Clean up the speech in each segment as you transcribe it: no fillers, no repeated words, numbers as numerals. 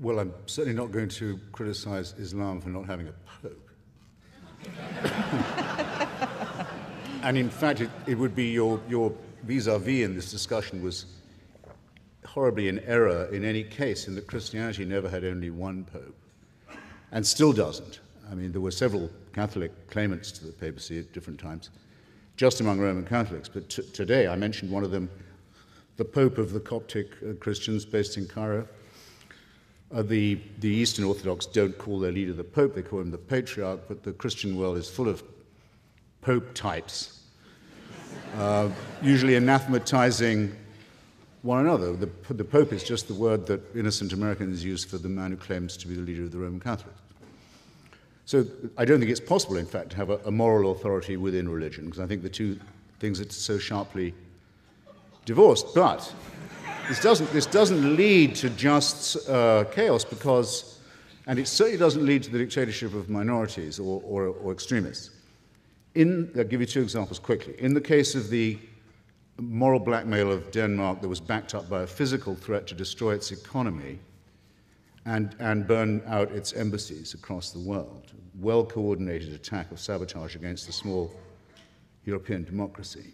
Well, I'm certainly not going to criticize Islam for not having a pope. And in fact, it would be your vis-a-vis in this discussion was horribly in error in any case, in that Christianity never had only one pope, and still doesn't. I mean, there were several Catholic claimants to the papacy at different times, just among Roman Catholics, but today, I mentioned one of them, the Pope of the Coptic Christians based in Cairo. The Eastern Orthodox don't call their leader the Pope, they call him the Patriarch, but the Christian world is full of Pope types, usually anathematizing one another. The Pope is just the word that innocent Americans use for the man who claims to be the leader of the Roman Catholics. So I don't think it's possible, in fact, to have a moral authority within religion, because I think the two things are so sharply divorced. But this doesn't lead to just chaos, because, and it certainly doesn't lead to the dictatorship of minorities or extremists. I'll give you two examples quickly. In the case of the moral blackmail of Denmark that was backed up by a physical threat to destroy its economy and burn out its embassies across the world, well-coordinated attack of sabotage against a small European democracy.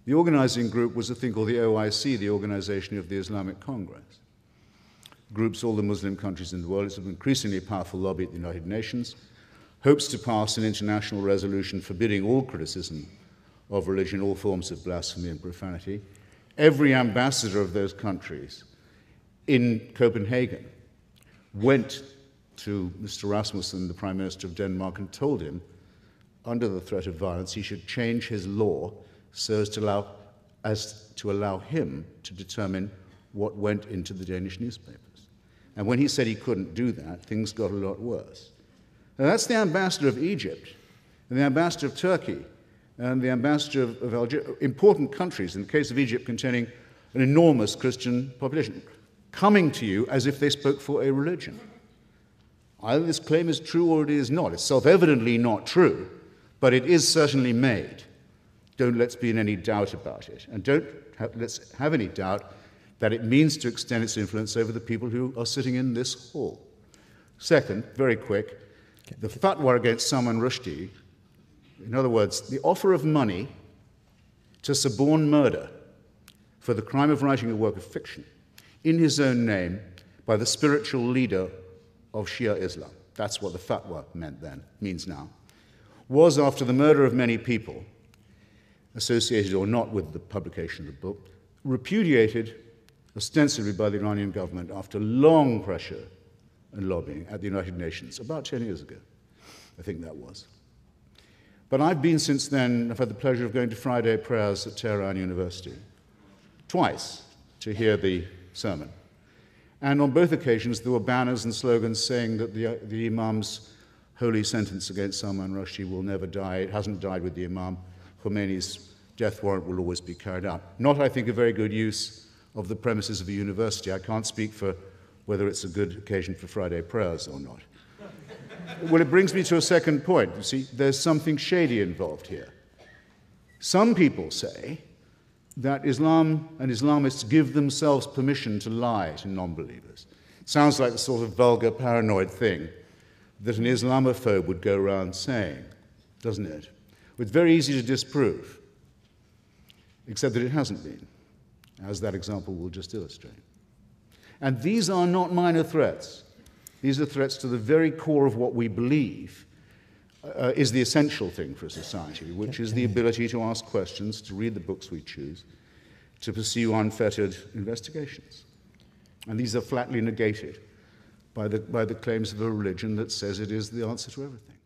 The organizing group was a thing called the OIC, the Organization of the Islamic Congress. Groups all the Muslim countries in the world. It's an increasingly powerful lobby at the United Nations, hopes to pass an international resolution forbidding all criticism of religion, all forms of blasphemy and profanity. Every ambassador of those countries in Copenhagen went to Mr. Rasmussen, the Prime Minister of Denmark, and told him, under the threat of violence, he should change his law so as to allow him to determine what went into the Danish newspapers. And when he said he couldn't do that, things got a lot worse. Now, that's the ambassador of Egypt, and the ambassador of Turkey, and the ambassador of Algeria, important countries, in the case of Egypt, containing an enormous Christian population, coming to you as if they spoke for a religion. Either this claim is true or it is not. It's self-evidently not true, but it is certainly made. Let's be in any doubt about it. And let's have any doubt that it means to extend its influence over the people who are sitting in this hall. Second, very quick, the fatwa against Salman Rushdie, in other words, the offer of money to suborn murder for the crime of writing a work of fiction in his own name by the spiritual leader of Shia Islam, that's what the fatwa meant then, means now, was, after the murder of many people, associated or not with the publication of the book, repudiated ostensibly by the Iranian government after long pressure and lobbying at the United Nations, about 10 years ago, I think that was. But I've been since then, I've had the pleasure of going to Friday prayers at Tehran University, twice, to hear the sermon. And on both occasions, there were banners and slogans saying that the Imam's holy sentence against Salman Rushdie will never die. It hasn't died with the Imam. Khomeini's death warrant will always be carried out. Not, I think, a very good use of the premises of a university. I can't speak for whether it's a good occasion for Friday prayers or not. Well, it brings me to a second point. You see, there's something shady involved here. Some people say that Islam and Islamists give themselves permission to lie to non-believers. It sounds like the sort of vulgar, paranoid thing that an Islamophobe would go around saying, doesn't it? It's very easy to disprove, except that it hasn't been, as that example will just illustrate. And these are not minor threats. These are threats to the very core of what we believe is the essential thing for a society, which is the ability to ask questions, to read the books we choose, to pursue unfettered investigations. And these are flatly negated by the claims of a religion that says it is the answer to everything.